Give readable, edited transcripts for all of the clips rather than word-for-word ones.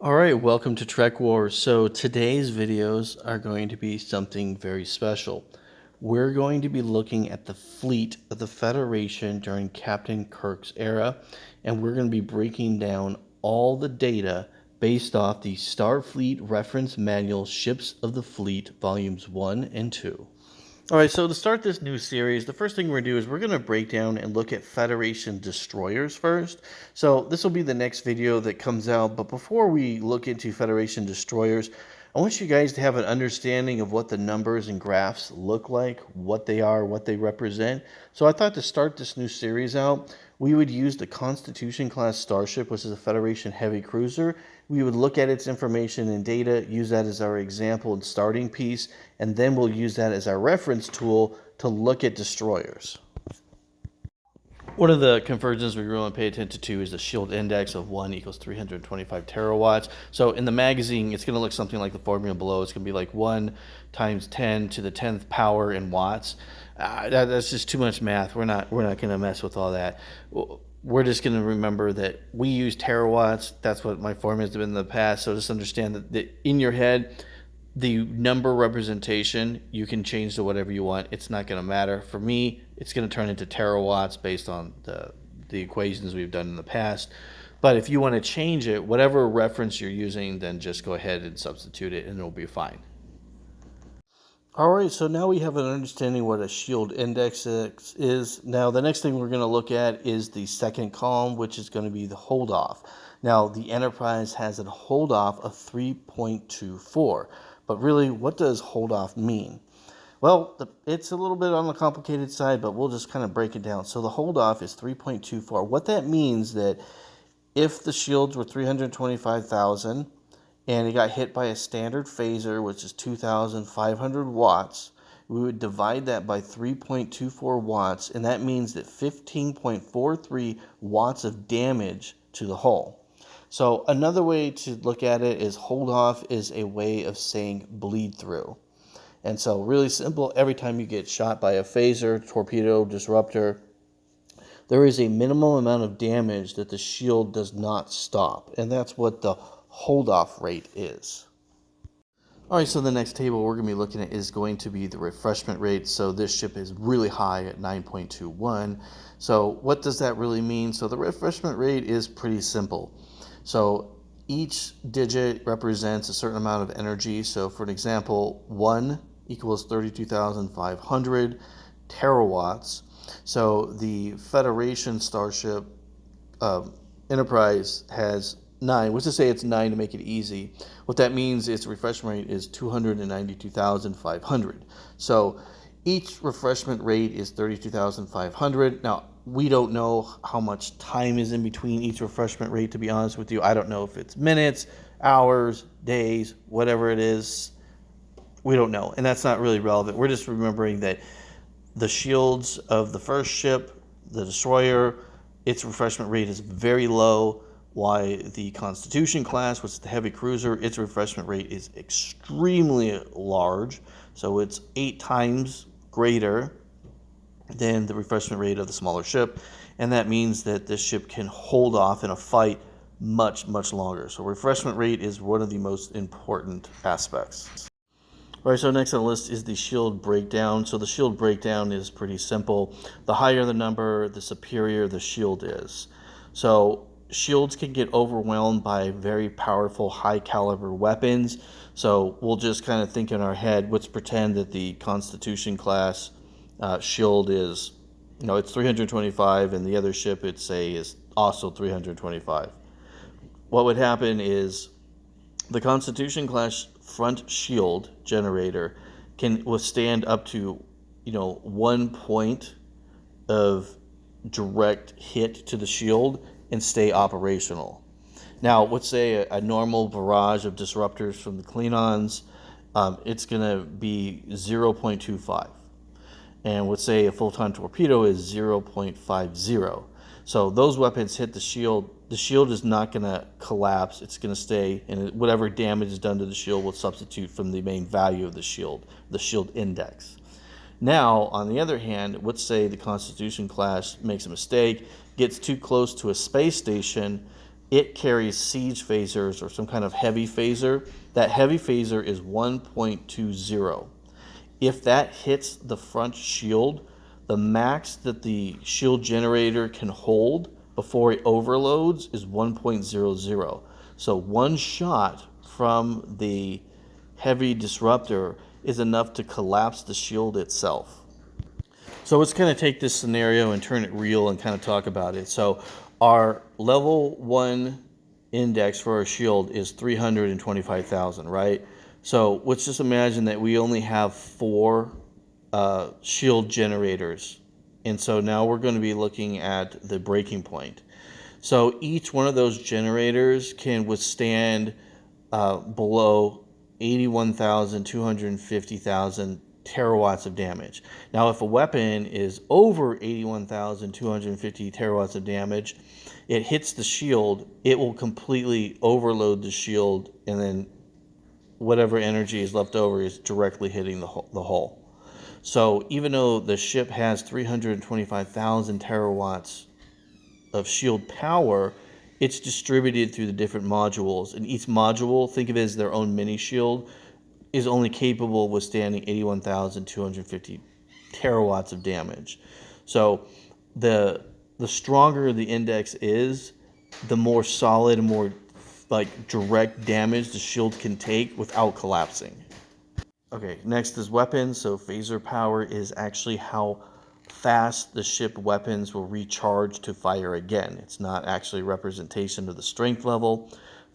All right, welcome to Trek Wars. So today's videos are going to be something very special. We're going to be looking at the fleet of the Federation during Captain Kirk's era, and we're going to be breaking down all the data based off the Starfleet Reference Manual Ships of the Fleet, Volumes 1 and 2. All right, so to start this new series, the first thing we're going to do is we're going to break down and look at Federation destroyers first. So this will be the next video that comes out, but before we look into Federation destroyers, I want you guys to have an understanding of what the numbers and graphs look like, what they are, what they represent. So I thought to start this new series out, we would use the Constitution class starship, which is a Federation heavy cruiser. We would look at its information and data, use that as our example and starting piece, and then we'll use that as our reference tool to look at destroyers. One of the conversions we really pay attention to is the shield index of 1 equals 325 terawatts. So in the magazine, it's going to look something like the formula below. It's going to be like 1 times 10 to the 10th power in watts. That's just too much math. We're not going to mess with all that. We're just going to remember that we use terawatts. That's what my formula has been in the past. So just understand that in your head, the number representation, you can change to whatever you want. It's not going to matter. For me, it's going to turn into terawatts based on the equations we've done in the past. But if you want to change it, whatever reference you're using, then just go ahead and substitute it and it'll be fine. All right, so now we have an understanding what a shield index is. Now, the next thing we're going to look at is the second column, which is going to be the Holdoff. Now, the Enterprise has a Holdoff of 3.24. But really, what does Holdoff mean? Well, it's a little bit on the complicated side, but we'll just kind of break it down. So the Holdoff is 3.24. What that means that if the shields were 325,000 and it got hit by a standard phaser, which is 2,500 watts, we would divide that by 3.24 watts, and that means that 15.43 watts of damage to the hull. So another way to look at it is Holdoff is a way of saying bleed through. And so really simple, every time you get shot by a phaser, torpedo, disruptor, there is a minimal amount of damage that the shield does not stop. And that's what the Holdoff rate is. All right, so the next table we're going to be looking at is going to be the refreshment rate. So this ship is really high at 9.21. So what does that really mean? So the refreshment rate is pretty simple. So each digit represents a certain amount of energy. So for an example, 1 equals 32,500 terawatts. So the Federation Starship Enterprise has 9. Let's just say it's 9 to make it easy. What that means is refreshment rate is 292,500. So each refreshment rate is 32,500. Now, we don't know how much time is in between each refreshment rate, to be honest with you. I don't know if it's minutes, hours, days, whatever it is. We don't know, and that's not really relevant. We're just remembering that the shields of the first ship, the destroyer, its refreshment rate is very low, while the Constitution class, which is the heavy cruiser, its refreshment rate is extremely large. So it's 8 times greater than the refreshment rate of the smaller ship, and that means that this ship can hold off in a fight much longer. So refreshment rate is one of the most important aspects. All right, so next on the list is the shield breakdown. So the shield breakdown is pretty simple. The higher the number, the superior the shield is. So shields can get overwhelmed by very powerful high caliber weapons. So we'll just kind of think in our head, let's pretend that the Constitution class shield is, it's 325, and the other ship, it's say, is also 325. What would happen is the Constitution class front shield generator can withstand up to 1 point of direct hit to the shield and stay operational. Now, let's say a normal barrage of disruptors from the Klingons, it's going to be 0.25. And let's say a photon torpedo is 0.50. So those weapons hit the shield is not going to collapse. It's going to stay, and whatever damage is done to the shield will substitute from the main value of the shield index. Now, on the other hand, let's say the Constitution class makes a mistake, gets too close to a space station, it carries siege phasers or some kind of heavy phaser. That heavy phaser is 1.20. If that hits the front shield, the max that the shield generator can hold before it overloads is 1.00. So one shot from the heavy disruptor is enough to collapse the shield itself. So let's kind of take this scenario and turn it real and kind of talk about it. So our level 1 index for our shield is 325,000, right? So let's just imagine that we only have 4 shield generators. And so now we're going to be looking at the breaking point. So each one of those generators can withstand below 81,250,000 terawatts of damage. Now, if a weapon is over 81,250 terawatts of damage, it hits the shield, it will completely overload the shield, and then whatever energy is left over is directly hitting the hull. So even though the ship has 325,000 terawatts of shield power, it's distributed through the different modules. And each module, think of it as their own mini shield, is only capable of withstanding 81,250 terawatts of damage. So the stronger the index is, the more solid and more like direct damage the shield can take without collapsing. Okay, next is weapons. So phaser power is actually how fast the ship weapons will recharge to fire again. It's not actually a representation of the strength level.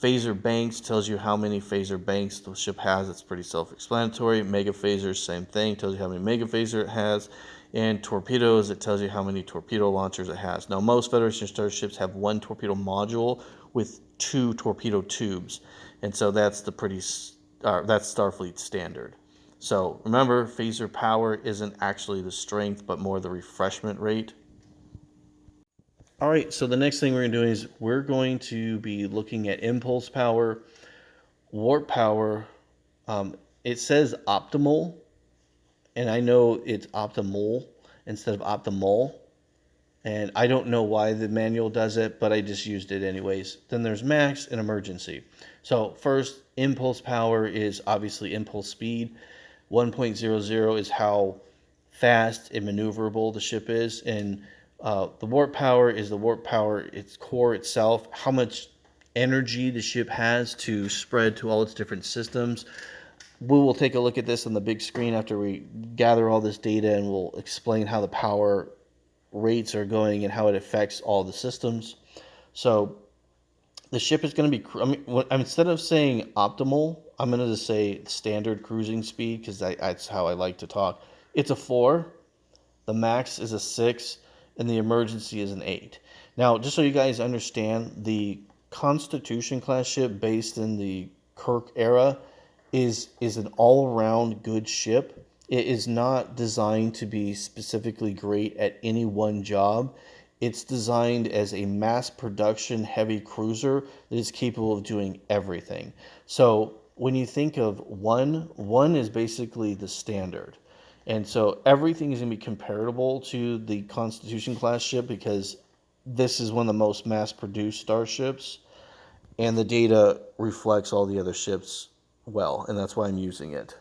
Phaser banks tells you how many phaser banks the ship has. It's pretty self-explanatory. Mega phasers, same thing, tells you how many mega phaser it has. And torpedoes, it tells you how many torpedo launchers it has. Now, most Federation starships have 1 torpedo module with 2 torpedo tubes, and so that's that's Starfleet standard. So remember, phaser power isn't actually the strength, but more the refreshment rate. All right, so the next thing we're going to do is we're going to be looking at impulse power, warp power. It says optimal, and I know it's optimal instead of optimal. And I don't know why the manual does it, but I just used it anyways. Then there's max and emergency. So first, impulse power is obviously impulse speed. 1.00 is how fast and maneuverable the ship is, and the warp power is the warp power, its core itself, how much energy the ship has to spread to all its different systems. We will take a look at this on the big screen after we gather all this data, and we'll explain how the power rates are going and how it affects all the systems. So the ship is going to be, instead of saying optimal, I'm going to just say standard cruising speed, because that's how I like to talk. It's a 4, the max is a 6, and the emergency is an 8. Now, just so you guys understand, the Constitution class ship based in the Kirk era is an all-around good ship. It is not designed to be specifically great at any one job. It's designed as a mass production heavy cruiser that is capable of doing everything. So when you think of one is basically the standard. And so everything is going to be comparable to the Constitution class ship, because this is one of the most mass produced starships, and the data reflects all the other ships well, and that's why I'm using it.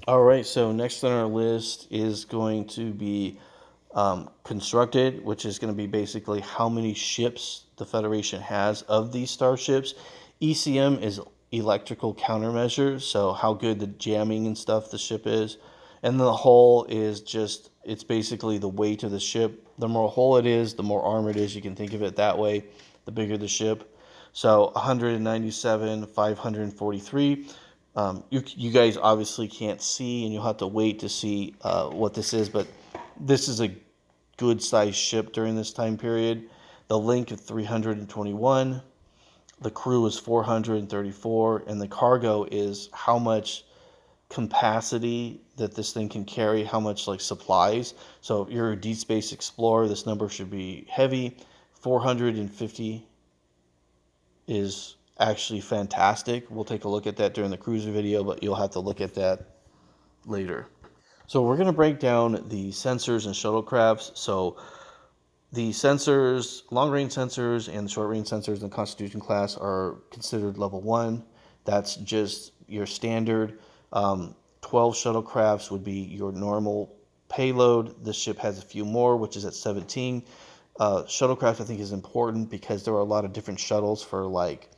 All right, so next on our list is going to be constructed, which is going to be basically how many ships the Federation has of these starships. ECM is electrical countermeasures, so how good the jamming and stuff the ship is. And the hull is just, it's basically the weight of the ship. The more hull it is, the more armor it is. You can think of it that way, the bigger the ship. So 197, 543. You guys obviously can't see, and you'll have to wait to see what this is, but this is a good sized ship during this time period. The length of 321, the crew is 434, and the cargo is how much capacity that this thing can carry, how much like supplies. So if you're a deep space explorer, this number should be heavy. 450 is actually fantastic. We'll take a look at that during the cruiser video, but you'll have to look at that later. So we're going to break down the sensors and shuttlecrafts. So The sensors, long-range sensors and the short-range sensors in the Constitution class are considered level 1. That's just your standard. 12 shuttlecrafts would be your normal payload. This ship has a few more, which is at 17. Shuttlecraft, I think, is important because there are a lot of different shuttles for like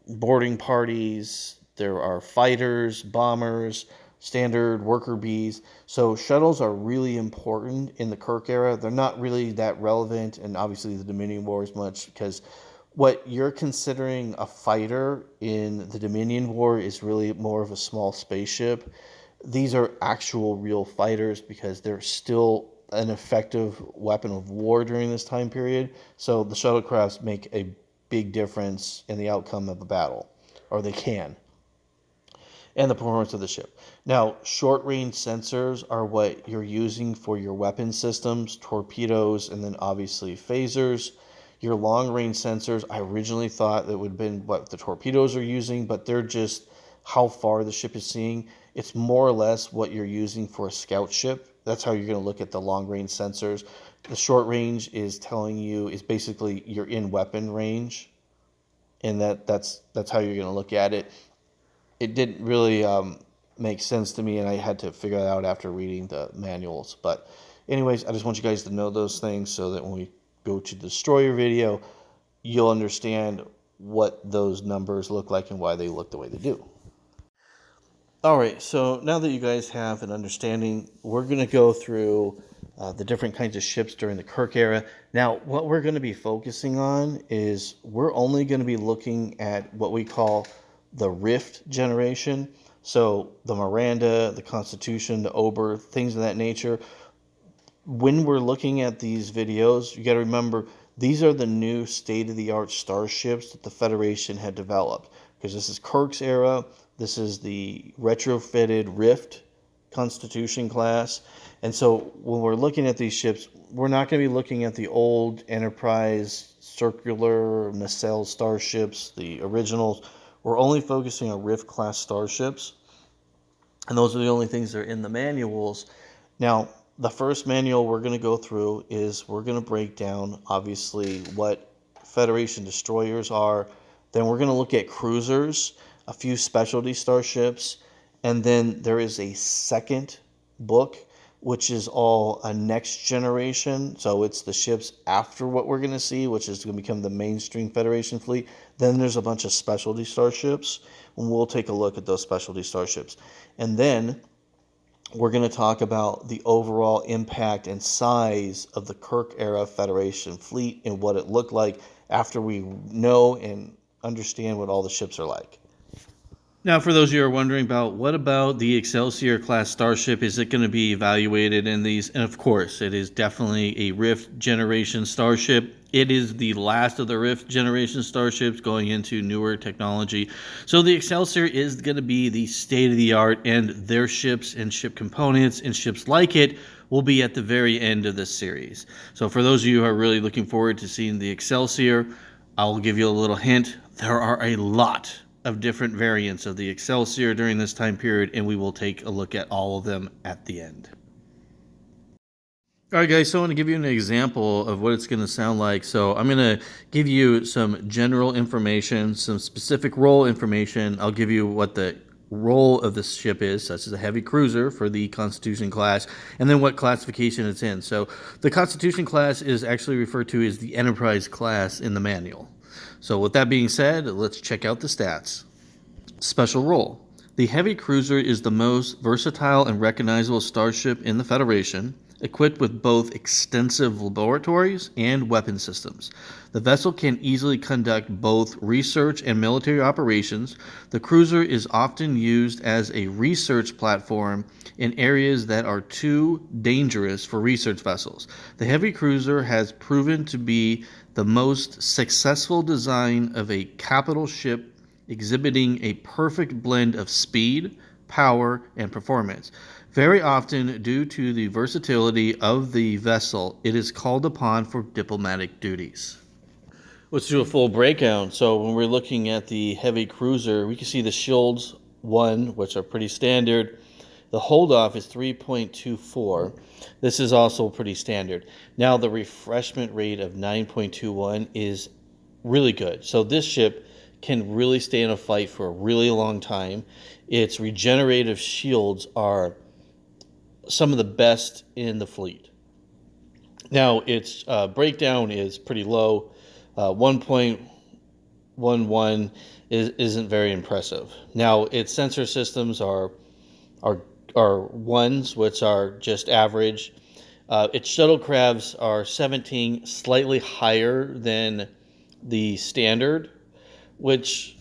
boarding parties. There are fighters, bombers, standard worker bees. So shuttles are really important in the Kirk era. They're not really that relevant, and obviously the Dominion War as much, because what you're considering a fighter in the Dominion War is really more of a small spaceship. These are actual real fighters because they're still an effective weapon of war during this time period. So the shuttlecrafts make a big difference in the outcome of the battle, or they can, and the performance of the ship. Now, short-range sensors are what you're using for your weapon systems, torpedoes, and then obviously phasers. Your long-range sensors, I originally thought that would have been what the torpedoes are using, but they're just how far the ship is seeing. It's more or less what you're using for a scout ship. That's how you're going to look at the long-range sensors. The short-range is telling you, is basically you're in weapon range, and that's how you're going to look at it. It didn't really make sense to me, and I had to figure it out after reading the manuals. But anyways, I just want you guys to know those things so that when we go to the destroyer video, you'll understand what those numbers look like and why they look the way they do. All right, so now that you guys have an understanding, we're going to go through the different kinds of ships during the Kirk era. Now, what we're going to be focusing on is we're only going to be looking at what we call the Rift generation. So the Miranda, the Constitution, the Ober, things of that nature. When we're looking at these videos, you got to remember these are the new state-of-the-art starships that the Federation had developed. Because this is Kirk's era, this is the retrofitted Rift Constitution class. And so when we're looking at these ships, we're not going to be looking at the old Enterprise circular nacelle starships, the originals. We're only focusing on Rift class starships. And those are the only things that are in the manuals. Now, the first manual we're going to go through is we're going to break down, obviously, what Federation destroyers are. Then we're going to look at cruisers, a few specialty starships, and then there is a second book, which is all a next generation. So it's the ships after what we're going to see, which is going to become the mainstream Federation fleet. Then there's a bunch of specialty starships, and we'll take a look at those specialty starships. And then we're going to talk about the overall impact and size of the Kirk era Federation fleet and what it looked like after we know and understand what all the ships are like. Now, for those of you who are wondering about what about the Excelsior class starship, is it going to be evaluated in these? And of course, it is definitely a Rift generation starship. It is the last of the Rift generation starships going into newer technology. So the Excelsior is going to be the state-of-the-art, and their ships and ship components and ships like it will be at the very end of this series. So for those of you who are really looking forward to seeing the Excelsior, I'll give you a little hint. There are a lot of different variants of the Excelsior during this time period, and we will take a look at all of them at the end. All right, guys, so I want to give you an example of what it's going to sound like. So I'm going to give you some general information, some specific role information. I'll give you what the role of this ship is, such as a heavy cruiser for the Constitution class, and then what classification it's in. So the Constitution class is actually referred to as the Enterprise class in the manual. So with that being said, let's check out the stats. Special role. The heavy cruiser is the most versatile and recognizable starship in the Federation, equipped with both extensive laboratories and weapon systems. The vessel can easily conduct both research and military operations. The cruiser is often used as a research platform in areas that are too dangerous for research vessels. The heavy cruiser has proven to be the most successful design of a capital ship, exhibiting a perfect blend of speed, power, and performance. Very often, due to the versatility of the vessel, it is called upon for diplomatic duties. Let's do a full breakdown. So when we're looking at the heavy cruiser, we can see the shields 1, which are pretty standard. The Holdoff is 3.24. This is also pretty standard. Now the refreshment rate of 9.21 is really good. So this ship can really stay in a fight for a really long time. Its regenerative shields are some of the best in the fleet. Now its breakdown is pretty low. 1.11 isn't very impressive. Now its sensor systems are ones, which are just average. Its shuttlecrafts are 17, slightly higher than the standard, which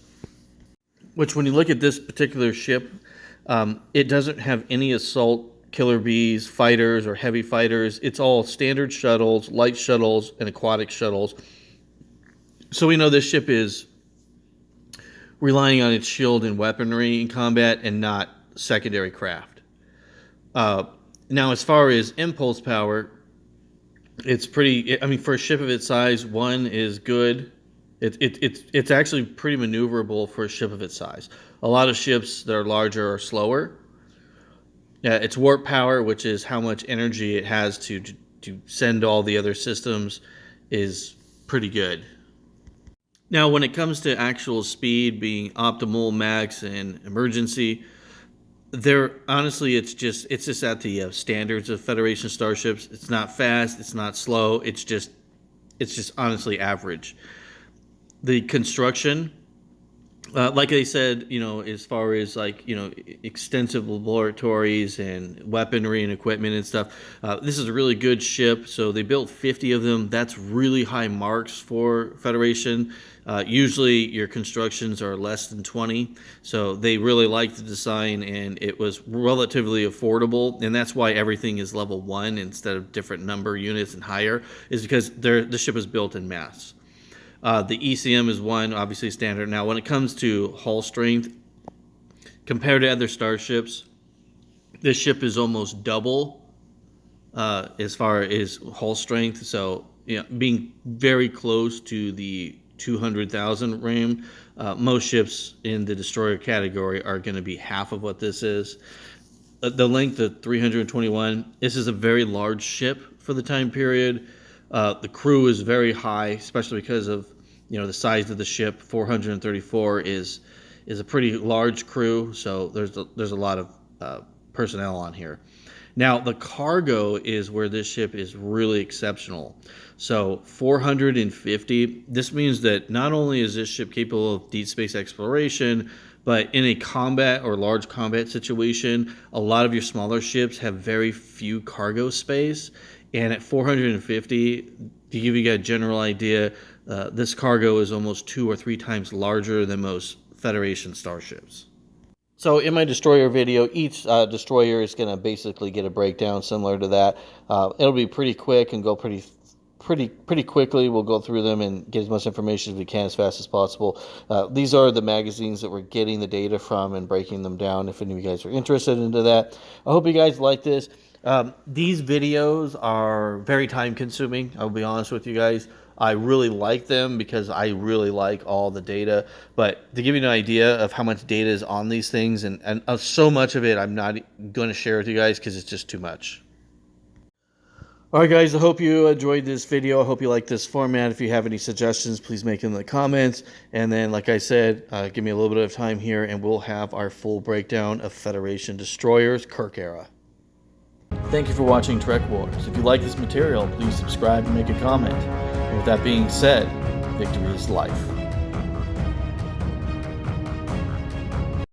when you look at this particular ship, it doesn't have any assault killer bees, fighters, or heavy fighters. It's all standard shuttles, light shuttles, and aquatic shuttles. So we know this ship is relying on its shield and weaponry in combat and not secondary craft. Now, as far as impulse power, it's pretty. I mean, for a ship of its size, 1 is good. It's actually pretty maneuverable for a ship of its size. A lot of ships that are larger are slower. Its warp power, which is how much energy it has to send all the other systems, is pretty good. Now, when it comes to actual speed being optimal, max, and emergency, honestly, it's just at the standards of Federation starships. It's not fast, it's not slow. It's just honestly average. The construction, like I said, as far as extensive laboratories and weaponry and equipment and stuff, this is a really good ship. So they built 50 of them. That's really high marks for Federation. Usually your constructions are less than 20. So they really liked the design, and it was relatively affordable. And that's why everything is level 1 instead of different number units and higher, is because the ship is built in mass. The ECM is 1, obviously standard. Now, when it comes to hull strength, compared to other starships, this ship is almost double as far as hull strength. So, being very close to the 200,000 RAM. Most ships in the destroyer category are going to be half of what this is. The length of 321. This is a very large ship for the time period. The crew is very high, especially because of the size of the ship. 434 is a pretty large crew, so there's a lot of personnel on here. Now, the cargo is where this ship is really exceptional. So 450, this means that not only is this ship capable of deep space exploration, but in a combat or large combat situation, a lot of your smaller ships have very few cargo space. And at 450, to give you a general idea, this cargo is almost 2 or 3 times larger than most Federation starships. So in my destroyer video, each destroyer is going to basically get a breakdown similar to that. It'll be pretty quick and go pretty quickly. We'll go through them and get as much information as we can as fast as possible. These are the magazines that we're getting the data from and breaking them down if any of you guys are interested into that. I hope you guys like this. These videos are very time consuming. I'll be honest with you guys. I really like them because I really like all the data. But to give you an idea of how much data is on these things, and so much of it I'm not going to share with you guys because it's just too much. Alright guys, I hope you enjoyed this video. I hope you like this format. If you have any suggestions, please make them in the comments. And then, like I said, give me a little bit of time here and we'll have our full breakdown of Federation destroyers, Kirk era. Thank you for watching Trek Wars. If you like this material, please subscribe and make a comment. And with that being said, victory is life.